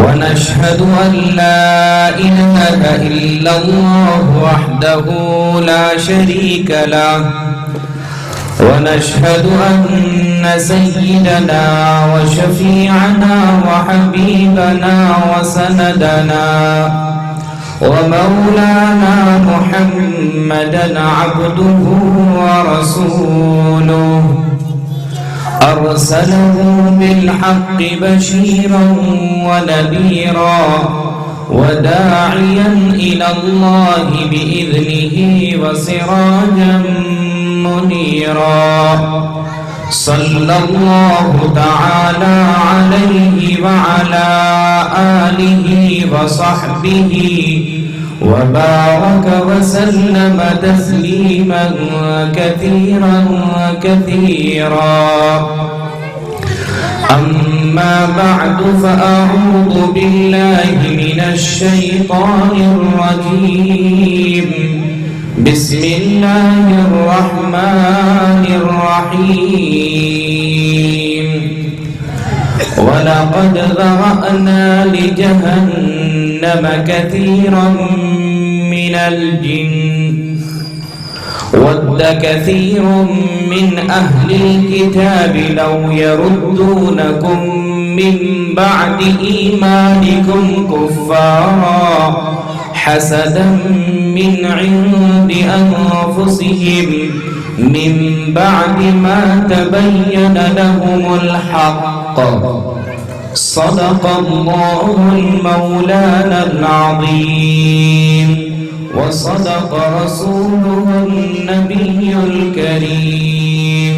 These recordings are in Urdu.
ونشهد أن لا إله إلا الله وحده لا شريك له ونشهد أن سيدنا وشفيعنا وحبيبنا وسندنا ومولانا محمدا عبده ورسوله أرسله بالحق بشيرا ونذيرا وداعيا إلى الله بإذنه وسراجا منيرا صلى الله تعالى عليه وعلى آله وصحبه وبارك وسلم تسليما كثيرا كثيرا أما بعد فأعوذ بالله من الشيطان الرجيم بسم الله الرحمن الرحيم ولقد ذرأنا لجهنم كثيرا من الجن ود كثير من أهل الكتاب لو يردونكم من بعد إيمانكم كفارا حسدا من عند أنفسهم من بعد ما تبين لهم الحق صدق الله المولانا العظيم وصدق رسوله النبي الكريم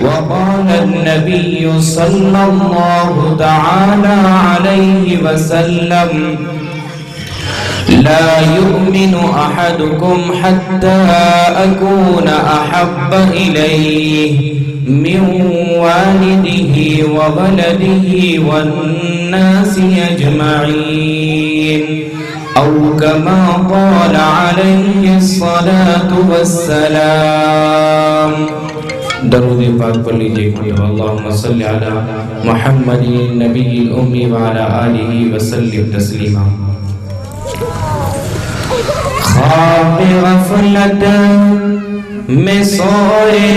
وقال النبي صلى الله تعالى عليه وسلم لا يؤمن أحدكم حتى أكون أحب إليه من والده وولده والناس أجمعين أو كما قال عليه الصلاة والسلام درود پاک پڑھ لیجئے اللہم صلی علی محمد النبی الأمی وعلى آلہ وسلم تسلیما خواب غفلت میں سوئے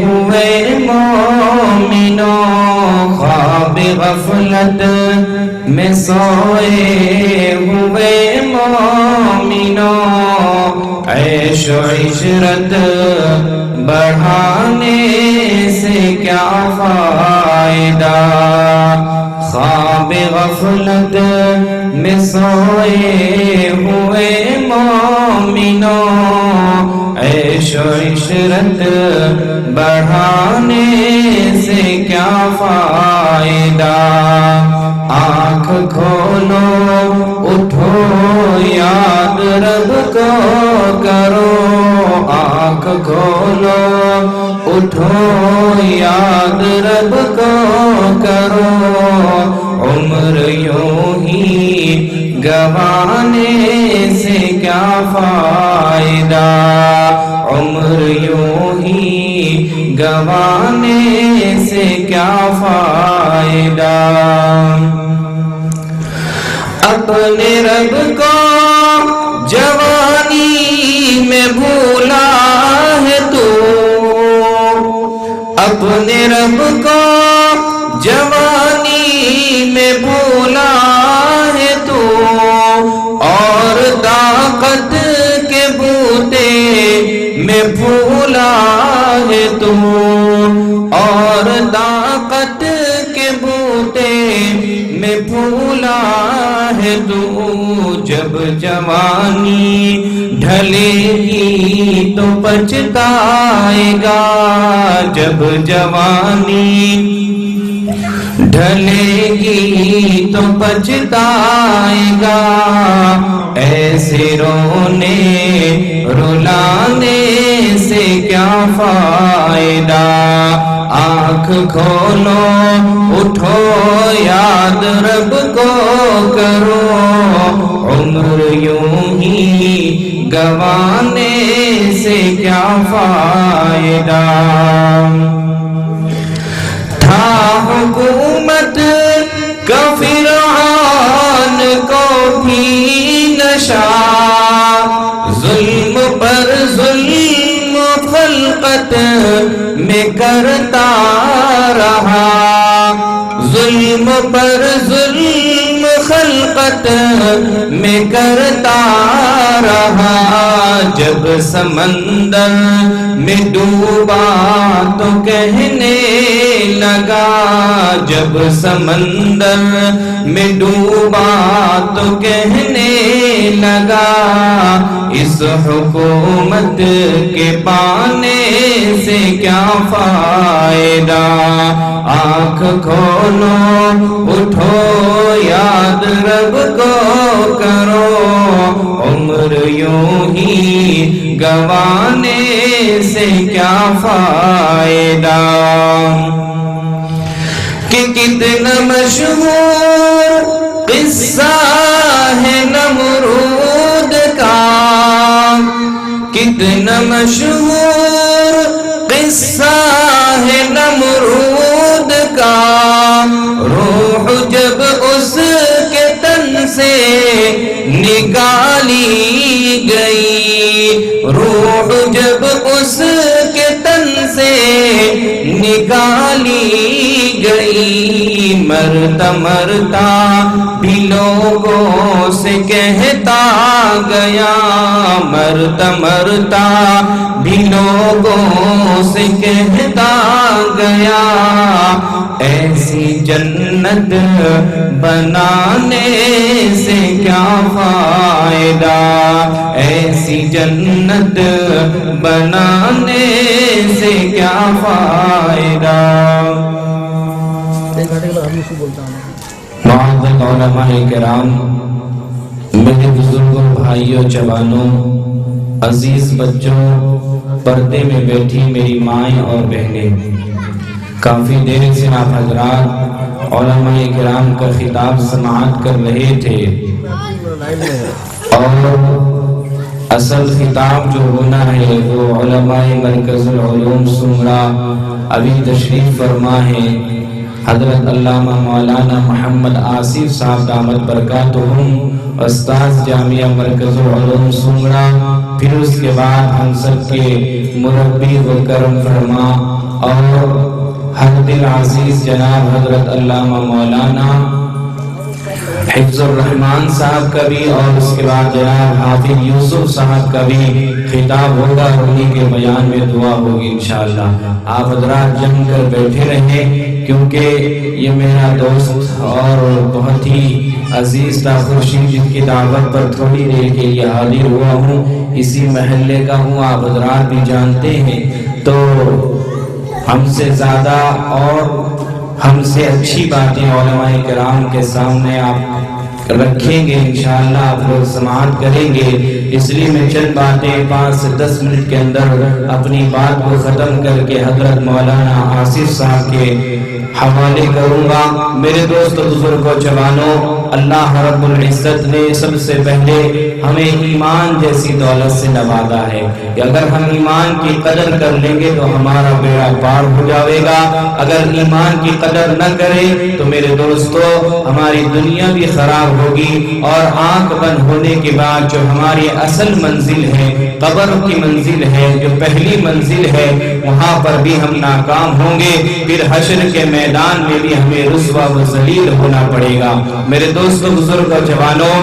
ہوئے مومنوں خواب غفلت میں سوئے ہوئے مومنوں عیش و عشرت بڑھانے سے کیا فائدہ خواب غفلت میں سوئے ہوئے مومنوں عیش و عشرت بڑھانے سے کیا فائدہ آنکھ کھولو اٹھو یاد رب کو کرو آنکھ کھولو اٹھو یاد رب کو کرو عمر یوں ہی گوانے سے کیا فائدہ عمر یوں ہی گوانے سے کیا فائدہ اپنے رب کو جوانی میں بھولا ہے تو اپنے رب کو جوانی میں بھولا ہے تو اور طاقت کے بوتے میں بھولا ہے تو اور طاقت کے بوتے میں بھولا ہے تو جب جوانی ڈھلے گی تو پچھتائے گا، جب جوانی ڈھلے گی تو پچھتائے گا، ایسے رونے رلانے سے کیا فائدہ، آنکھ کھولو اٹھو یاد رب کو کرو، عمر یوں ہی گوانے سے کیا فائدہ، تھا حکومت کا فرعون کو بھی نشہ، ظلم پر ظلم خلقت میں کرتا رہا، ظلم پر ظلم خلقت میں کرتا رہا، جب سمندر میں ڈوبا تو کہنے لگا، جب سمندر میں ڈوبا تو کہنے لگا، اس حکومت کے پانے سے کیا فائدہ، آنکھ کھولو اٹھو یاد رب کو کرو، عمر یوں ہی گوانے سے کیا فائدہ، کہ کتنا مشہور قصہ ہے نمرود کا، کتنا مشہور قصہ ہے نمرود کا، روح جب اس کے تن سے نکالی گئی، روح جب اس کے تن سے نکالی گئی، مرتا مرتا بھی لوگوں سے کہتا گیا، مرتا مرتا بھی لوگوں سے کہتا گیا، ایسی جنت بنانے سے کیا فائدہ، ایسی جنت بنانے سے کیا فائدہ، معزز علماء کرام، میرے بزرگوں، بھائیوں، جوانوں، عزیز بچوں، پردے میں بیٹھی میری مائیں اور بہنیں، کافی دیر سے آپ حضرات علماء کرام کا خطاب سماعت کر رہے تھے، اور اصل خطاب جو ہونا ہے وہ علماء مرکز العلوم سمرا ابھی تشریف فرما ہے، حضرت علامہ مولانا محمد آصف صاحب دامت برکاتہم، استاذ جامعہ مرکز العلوم سمرا، پھر اس کے بعد ہم سب کے مربی و کرم فرما اور حضرت العزیز جناب حضرت علامہ مولانا حفظ الرحمان صاحب کا بھی، اور اس کے بعد جناب حافظ یوسف صاحب کا بھی خطاب ہوگا، انہی کے بیان میں دعا ہوگی انشاءاللہ۔ آپ حضرات جم کر بیٹھے رہیں، کیونکہ یہ میرا دوست اور بہت ہی عزیز تھا خورشید، جن کی دعوت پر تھوڑی دیر کے لیے حاضر ہوا ہوں، اسی محلے کا ہوں، آپ حضرات بھی جانتے ہیں، تو ہم سے زیادہ اور ہم سے اچھی باتیں علماء کرام کے سامنے آپ رکھیں گے، انشاءاللہ آپ لوگ سماعت کریں گے، اس لیے میں چند باتیں 5 سے 10 منٹ کے اندر اپنی بات کو ختم کر کے حضرت مولانا آصف صاحب کے حوالے کروں گا۔ میرے دوست بزرگوں، جوانوں، اللہ رب العزت نے سب سے پہلے ہمیں ایمان جیسی دولت سے نوازا ہے کہ اگر ہم ایمان کی قدر کر لیں گے تو ہمارا بیڑا پار ہو جائے گا، اگر ایمان کی قدر نہ کریں تو میرے دوستو ہماری دنیا بھی خراب ہوگی، اور آنکھ بند ہونے کے بعد جو ہماری اصل منزل ہے، قبر کی منزل ہے، جو پہلی منزل ہے، وہاں پر بھی ہم ناکام ہوں گے، پھر حشر کے میدان میں بھی ہمیں رسوا و ذلیل ہونا پڑے گا۔ میرے دوستو، بزرگ اور جوانوں،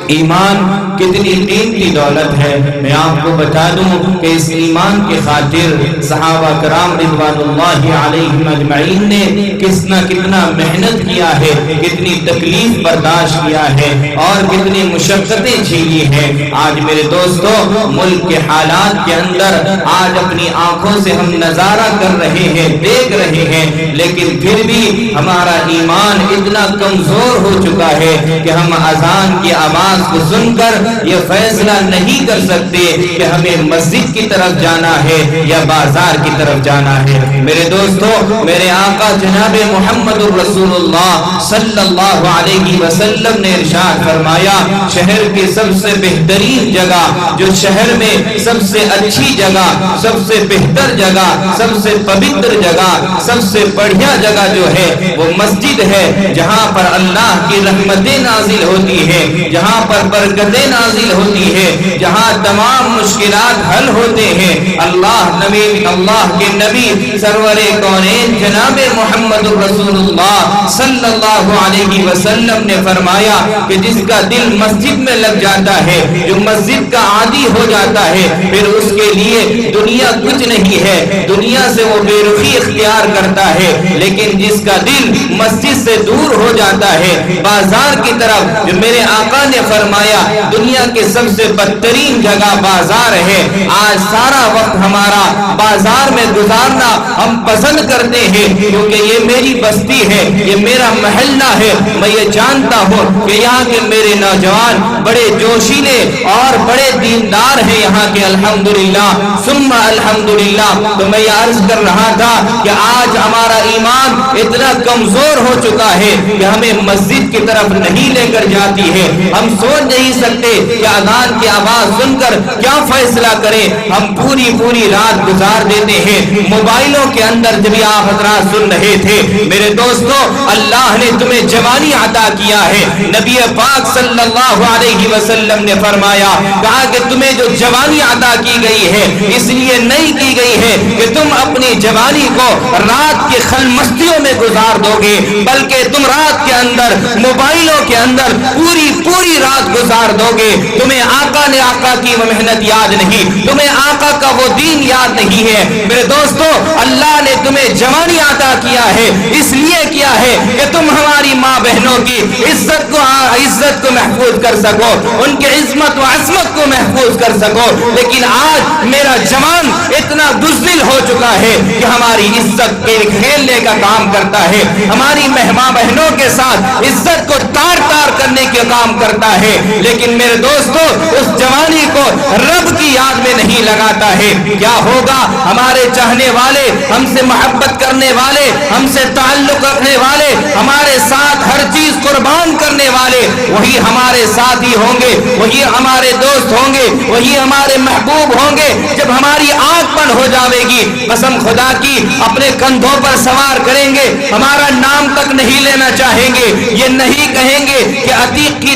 ایمان کتنی قیمتی دولت ہے. میں آپ کو بتا دوں کہ اس ایمان کے خاطر صحابہ کرام رضوان اللہ علیہم اجمعین نے کتنا محنت کیا ہے، کتنی تکلیف برداشت کیا ہے اور کتنی مشقتیں جھیلی ہیں. آج میرے دوستو ملک کے حالات کے اندر آج اپنی آنکھوں سے ہم نظارہ کر رہے ہیں، دیکھ رہے ہیں، لیکن پھر بھی ہمارا ایمان اتنا کمزور ہو چکا ہے کہ ہم اذان کی آواز کو سن کر یہ فیصلہ نہیں کر سکتے کہ ہمیں مسجد کی طرف جانا ہے یا بازار کی طرف جانا ہے. میرے دوستو میرے آقا جناب محمد الرسول اللہ صلی اللہ علیہ وسلم نے ارشاد فرمایا شہر کی سب سے بہترین جگہ، جو شہر میں سب سے اچھی جگہ، سب سے بہتر جگہ، سب سے پوتر جگہ، سب سے بڑھیا جگہ جو ہے وہ مسجد ہے، جہاں پر اللہ کی رحمتیں نازل ہوتی ہے، جہاں پر برکتیں نازل ہوتی ہے، جہاں تمام مشکلات حل ہوتے ہیں. اللہ کے نبی سرور کونین جناب محمد رسول اللہ صلی اللہ علیہ وسلم نے فرمایا کہ جس کا دل مسجد میں لگ جاتا ہے، جو مسجد کا عادی ہو جاتا ہے، پھر اس کے لیے دنیا کچھ نہیں ہے، دنیا سے وہ بے رخی اختیار کرتا ہے. لیکن جس کا دل مسجد سے دور ہو جاتا ہے، بازار کی طرف، جو میرے آقا نے فرمایا دنیا کے سب سے بدترین جگہ بازار ہے، آج سارا وقت ہمارا بازار میں گزارنا ہم پسند کرتے ہیں کیونکہ یہ میری بستی ہے، یہ میرا محلہ ہے. میں یہ جانتا ہوں کہ یہاں کے میرے نوجوان بڑے جوشیلے اور بڑے دیندار ہیں یہاں کے، الحمدللہ ثم الحمدللہ. تو میں یہ عرض کر رہا تھا کہ آج ہمارا ایمان اتنا کمزور ہو چکا ہے کہ ہمیں مسجد کی طرف نہیں لے کر جاتی ہے. ہم سوچ نہیں سکتے کہ اذان کی آواز سن کر کیا فیصلہ کریں. ہم پوری رات گزار دیتے ہیں موبائلوں کے اندر. جب آپ حضرات سن رہے تھے میرے دوستو، اللہ نے تمہیں جوانی عطا کیا ہے. نبی پاک صلی اللہ علیہ وسلم نے فرمایا، کہا کہ تمہیں جو جوانی عطا کی گئی ہے اس لیے نہیں کی گئی ہے کہ تم اپنی جوانی کو رات کے خلمستیوں میں گزار دو گے، بلکہ تم رات کے اندر موبائلوں کے اندر پوری رات گزار دو گے. تمہیں آقا نے آقا کی وہ محنت یاد نہیں، تمہیں آقا کا وہ دین یاد نہیں ہے. میرے دوستو اللہ نے تمہیں جوانی عطا کیا ہے، اس لیے کیا ہے کہ تم ہماری ماں بہنوں کی عزت کو محفوظ کر سکو، ان کی عظمت و عظمت کو محفوظ کر سکو. لیکن آج میرا جوان اتنا بزدل ہو چکا ہے کہ ہماری عزت کے کھیلنے کا کام کرتا ہے، ہماری ماں بہنوں کے ساتھ عزت کو تار کرنے کے کام کرتا ہے. لیکن میرے دوستو اس جوانی کو رب کی یاد میں نہیں لگاتا ہے. کیا ہوگا؟ ہمارے چاہنے والے، ہم سے محبت کرنے والے، ہم سے تعلق رکھنے والے، ہمارے ساتھ ہر چیز قربان کرنے والے وہی ہمارے ساتھی ہوں گے، وہی ہمارے دوست ہوں گے، وہی ہمارے محبوب ہوں گے. جب ہماری آنکھ بند ہو جاوے گی، قسم خدا کی اپنے کندھوں پر سوار کریں گے، ہمارا نام تک نہیں لینا چاہیں گے. یہ نہیں کہیں گے کہ عتیق کی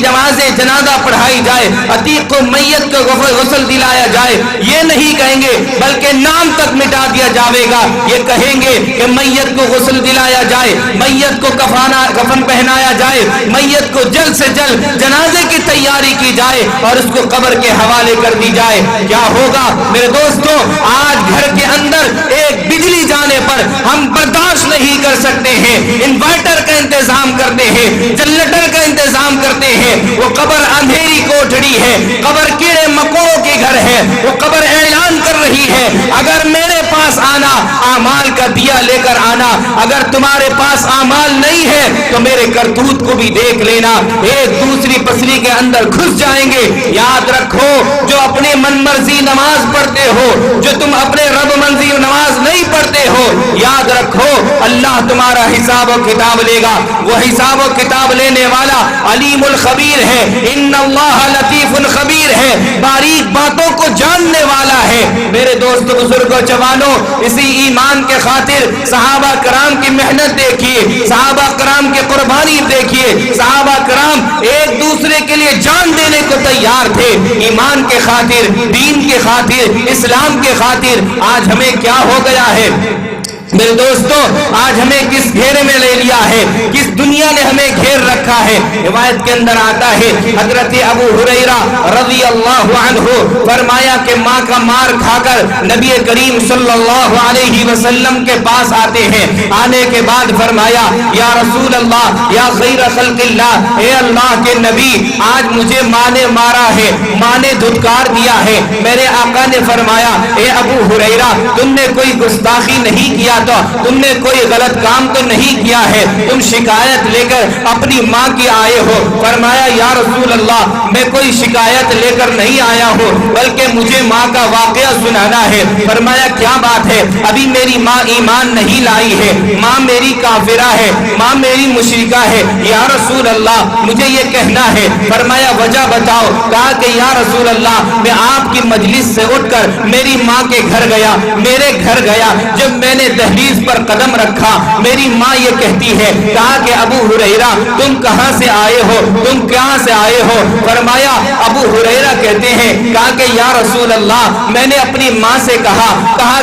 جنازہ پڑھائی جائے، عتیق کو میت کو غسل دلایا جائے، یہ نہیں کہیں گے، بلکہ نام تک مٹا دیا جاوے گا. یہ کہیں گے کہ میت کو غسل دلایا جائے، میت کو کفن پہنایا جائے، میت کو جلد سے جلد جنازے کی تیاری کی جائے اور اس کو قبر کے حوالے کر دی جائے. کیا ہوگا میرے دوستو؟ آج گھر کے اندر ایک بجلی جانے پر ہم برداشت نہیں کر سکتے ہیں، انورٹر کا انتظام کرتے ہیں، جنریٹر کا انتظام کرتے ہیں. وہ قبر اندھیری کوٹڑی ہے، قبر کیڑے مکوڑوں کے گھر ہے. وہ قبر اعلان کر رہی ہے اگر میرے پاس آنا، اعمال کا دیا لے کر آنا. اگر تمہارے پاس اعمال نہیں ہے تو میرے کرتوت کو بھی دیکھ لینا. ایک دوسری پسری کے اندر گھس جائیں گے. یاد رکھو، جو اپنی من مرضی نماز پڑھتے ہو، جو تم اپنے رب مرضی نماز نہیں پڑھتے ہو، یاد رکھو اللہ تمہارا حساب و کتاب لے گا. وہ حساب و کتاب لینے والا علیم الخبیر ہے. ان اللہ لطیف الخبیر ہے، باریک باتوں کو جاننے والا ہے. میرے دوستو، بزرگوں، جوانوں، اسی ایمان کے خاطر صحابہ کرام کی محنت دیکھیے، صحابہ کرام کی قربانی دیکھیے. صحابہ کرام ایک دوسرے کے لیے جان دینے کو تیار تھے، ایمان کے خاطر، دین کے خاطر، اسلام کے خاطر. آج ہمیں کیا ہو گیا ہے؟ میرے دوستو آج ہمیں کس گھیرے میں لے لیا ہے, کس دنیا نے ہمیں گھیر رکھا ہے. روایت کے اندر آتا ہے حضرت ابو ہریرہ رضی اللہ عنہ فرمایا کہ ماں کا مار کھا کر نبی کریم صلی اللہ علیہ وسلم کے پاس آتے ہیں. آنے کے بعد فرمایا یا رسول اللہ یا خیر خلق اللہ, اے اللہ کے نبی آج مجھے ماں نے مارا ہے, ماں نے دھتکار دیا ہے. میرے آقا نے فرمایا اے ابو ہریرہ تم نے کوئی گستاخی نہیں کیا, تو تم نے کوئی غلط کام تو نہیں کیا ہے, تم شکایت لے کر اپنی ماں کی آئے ہو. فرمایا یا رسول اللہ میں کوئی شکایت لے کر نہیں آیا ہوں, بلکہ مجھے ماں کا واقعہ سنانا ہے. فرمایا کیا بات ہے؟ ابھی میری ماں ایمان نہیں لائی ہے, ماں میری کافرہ ہے, ماں میری مشرکہ ہے. یا رسول اللہ مجھے یہ کہنا ہے. فرمایا وجہ بتاؤ. کہا کہ یا رسول اللہ میں آپ کی مجلس سے اٹھ کر میری ماں کے گھر گیا, میرے گھر گیا, جب میں نے دہلیز پر قدم رکھا میری ماں یہ کہتی ہے. کہا کہ ابو ہریرہ تم کہاں سے آئے ہو, تم کہاں سے آئے ہو؟ فرمایا ابو ہریرہ کہتے ہیں کہا کہ یا رسول اللہ میں نے اپنی ماں سے کہا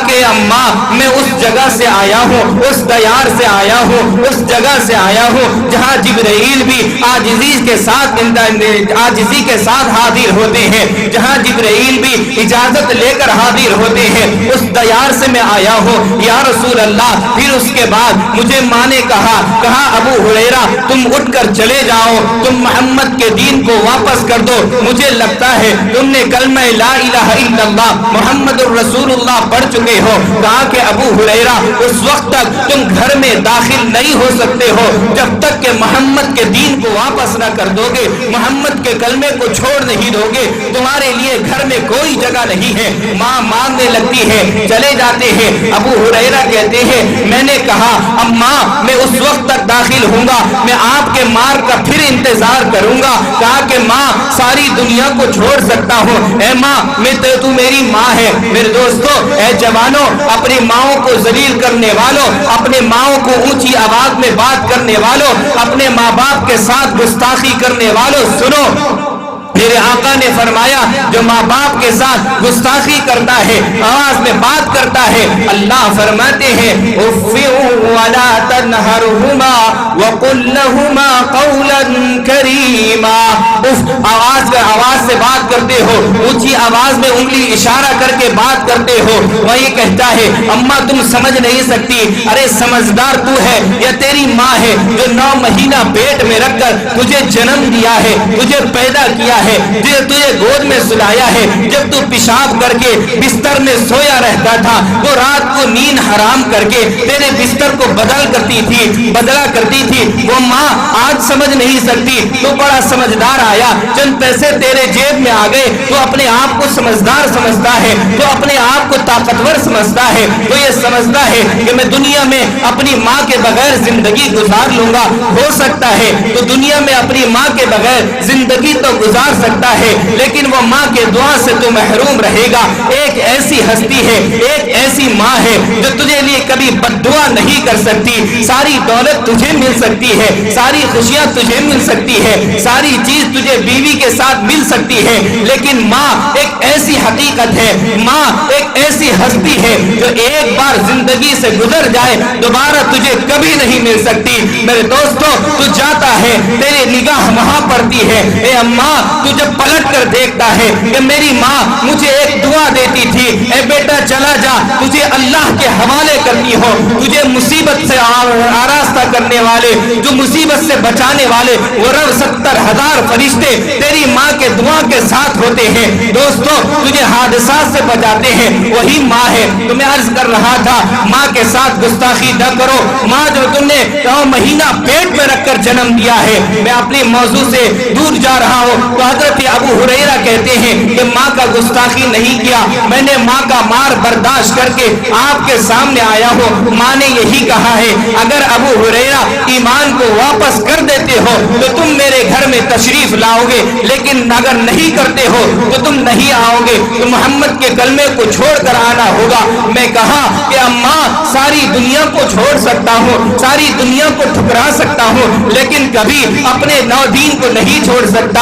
کہ اماں میں اس جگہ سے آیا ہوں, اس دیار سے آیا ہوں, اس جگہ سے آیا ہوں جہاں جبرائیل بھی عاجزی کے ساتھ حاضر ہوتے ہیں, جہاں جبرائیل بھی اجازت لے کر حاضر ہوتے ہیں, اس دیار سے میں آیا ہوں یا رسول اللہ. پھر اس کے بعد مجھے ماں نے کہا ابو ہریرہ تم اٹھ کر چلے جاؤ, تم محمد کے دین کو واپس کر دو, مجھے لگتا ہے تم نے کلمہ لا الہ الا اللہ محمد الرسول اللہ پڑھ چکے ہو. کہا کہ ابو ہریرہ اس وقت تک تم گھر میں داخل نہیں ہو سکتے ہو جب تک کہ محمد کے دین کو واپس نہ کر دو گے, محمد کے کلمے کو چھوڑ نہیں دو گے, تمہارے لیے گھر میں کوئی جگہ نہیں ہے. ماں مانگنے لگتی ہے, چلے جاتے ہیں. ابو ہریرہ کہتے ہیں میں نے کہا اماں میں اس وقت تک داخل ہوں گا, میں آپ کے مار کا پھر انتظار کروں گا. کہا کہ ماں ساری دنیا کو چھوڑ سکتا ہوں, اے ماں تو میری ماں ہے. میرے دوستو اے جوانوں, اپنی ماؤں کو ذلیل کرنے والوں, اپنے ماؤں کو اونچی آواز میں بات کرنے والوں, اپنے ماں باپ کے ساتھ گستاخی کرنے والوں سنو. میرے آقا نے فرمایا جو ماں باپ کے ساتھ گستاخی کرتا ہے, آواز میں بات کرتا ہے, اللہ فرماتے ہیں اف ولا تنہرہما وقل لہما قولا کریما. آواز سے بات کرتے ہو, اونچی آواز میں انگلی اشارہ کر کے بات کرتے ہو. وہ یہ کہتا ہے اماں تم سمجھ نہیں سکتی, ارے سمجھدار تو ہے یا تیری ماں ہے جو 9 مہینہ پیٹ میں رکھ کر تجھے جنم دیا ہے, تجھے پیدا کیا ہے, تجھے گود میں سلایا ہے. جب تو پیشاب کر کے بستر میں سویا رہتا تھا تو رات کو نیند حرام کر کے تیرے بستر کو بدلا کرتی تھی. وہ ماں آج سمجھ نہیں سکتی, تو بڑا سمجھدار آیا, چند پیسے تیرے جیب میں آ گئے تو اپنے آپ کو سمجھدار سمجھتا ہے, تو اپنے آپ کو طاقتور سمجھتا ہے, تو یہ سمجھتا ہے کہ میں دنیا میں اپنی ماں کے بغیر زندگی گزار لوں گا. ہو سکتا ہے تو دنیا میں اپنی ماں کے بغیر زندگی تو گزار سکتا ہے, لیکن وہ ماں کے دعا سے تو محروم رہے گا. ایک ایسی ہستی ہے, ایک ایسی ماں ہے جو تجھے لیے کبھی بد دعا نہیں کر سکتی. ساری دولت تجھے مل سکتی ہے, ساری خوشیاں تجھے مل سکتی ہے, ساری چیز تجھے بیوی کے ساتھ مل سکتی ہے, لیکن ماں ایک ایسی حقیقت ہے, ماں ایک ایسی ہستی ہے جو ایک بار زندگی سے گزر جائے دوبارہ تجھے کبھی نہیں مل سکتی. میرے دوستو تو جاتا ہے, تیری نگاہ وہاں پڑتی ہے, اے اماں تو جب پلٹ کر دیکھتا ہے کہ میری ماں مجھے ایک دعا دیتی تھی, اے بیٹا چلا جا, تجھے اللہ کے حوالے کرنی ہو, تجھے مصیبت سے آراستہ کرنے والے, جو مصیبت سے بچانے والے وہ رب 70,000 فرشتے تیری ماں کے دعا کے ساتھ ہوتے ہیں. دوستو تجھے حادثات سے بچاتے ہیں وہی ماں ہے. تو میں عرض کر رہا تھا ماں کے ساتھ گستاخی نہ کرو. ماں جو تم نے 9 مہینہ پیٹ میں رکھ کر جنم دیا ہے, میں اپنی موضوع سے دور جا رہا ہوں. تو حضرت ابو ہریرہ کہتے ہیں کہ ماں کا گستاخی نہیں کیا, میں نے ماں کا مار برداشت کر کے آپ کے سامنے آیا ہوں. ماں نے یہی کہا ہے اگر ابو ہریرہ ایمان کو واپس کر دیتے ہو تو تم میرے گھر میں تشریف لاؤ گے, لیکن اگر نہیں کرتے ہو تو تم نہیں آؤ گے, تو محمد کے کلمے کو چھوڑ کر آنا ہوگا. میں کہا کہ اماں ساری دنیا کو چھوڑ سکتا ہوں, ساری دنیا کو ٹھکرا سکتا ہوں, لیکن کبھی اپنے نو دین کو نہیں چھوڑ سکتا,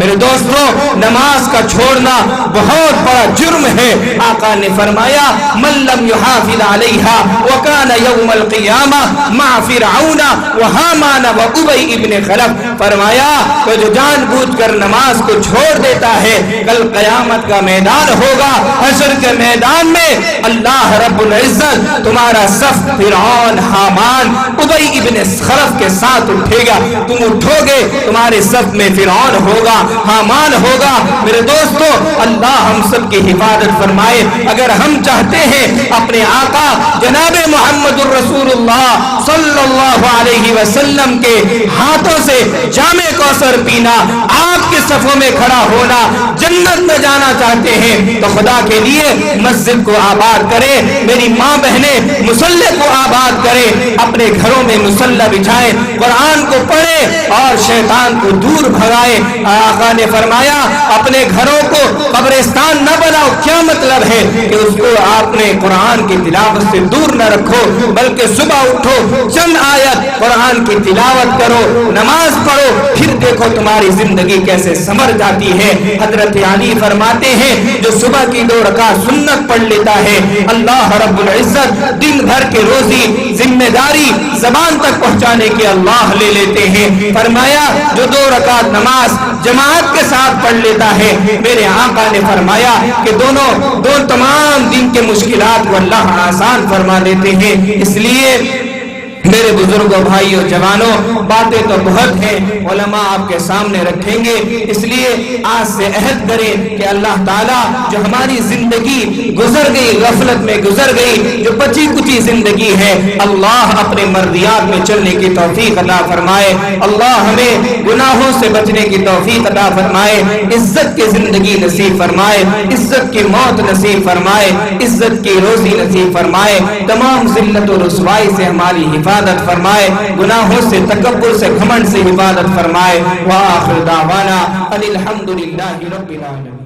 میرے دوستوں نماز کا چھوڑنا بہت بڑا جرم ہے. آقا نے فرمایا من لم يحافظ علیہا وکان یوم القیامہ مع فرعون وہامان وابی ابن خلف. فرمایا کہ جو جان بوجھ کر نماز کو چھوڑ دیتا ہے کل قیامت کا میدان ہوگا, حشر کے میدان میں اللہ رب العزت تمہارا صف فرعون حامان ابی ابن خلف کے ساتھ اٹھے گا. تم اٹھو گے تمہارے صف میں فرعون ہوگا, حامان ہوگا. میرے دوستو اللہ ہم سب کی حفاظت فرمائے. اگر ہم چاہتے ہیں اپنے آقا جناب محمد الرسول اللہ صلی اللہ علیہ وسلم کے ہاتھوں سے جام کوثر پینا, آپ کے صفوں میں کھڑا ہونا, جنت میں جانا چاہتے ہیں تو خدا کے لیے مسجد کو آباد کرے, میری ماں بہنیں مصلی کو آباد کرے, اپنے گھروں میں مصلی بچھائیں, قرآن کو پڑھے اور شیطان کو دور بھگائے. آقا نے فرمایا اپنے گھروں کو قبرستان نہ بناؤ. کیا مطلب ہے کہ اس کو آپ نے قرآن کی تلاوت سے دور نہ رکھو, بلکہ صبح اٹھو چند آیت قرآن کی تلاوت کرو, نماز پڑھو, پھر دیکھو تمہاری زندگی کیسے سنور جاتی ہے. حضرت علی فرماتے ہیں جو صبح کی 2 رکعت سنت پڑھ لیتا ہے اللہ رب العزت دن بھر کے روزی ذمہ داری زبان تک پہنچانے کے اللہ لے لیتے ہیں. فرمایا جو 2 رکعت نماز جماعت کے ساتھ پڑھ لیتا ہے, میرے آقا نے فرمایا کہ دونوں تمام دن کے مشکلات کو اللہ آسان فرما دیتے ہیں. اس لیے میرے بزرگوں بھائیوں جوانوں باتیں تو بہت ہیں, علماء آپ کے سامنے رکھیں گے, اس لیے آج سے عہد کریں کہ اللہ تعالیٰ جو ہماری زندگی گزر گئی, غفلت میں گزر گئی, جو بچی کچی زندگی ہے, اللہ اپنے مرضیات میں چلنے کی توفیق عطا فرمائے. اللہ ہمیں گناہوں سے بچنے کی توفیق عطا فرمائے, عزت کی زندگی نصیب فرمائے, عزت کی موت نصیب فرمائے, عزت کی روزی نصیب فرمائے, تمام ذلت و رسوائی سے ہماری حفاظت فرمائے, گناہوں سے تکبر سے گھمنڈ سے حفاظت فرمائے. وآخر دعوانا ان الحمد للہ رب العالمین.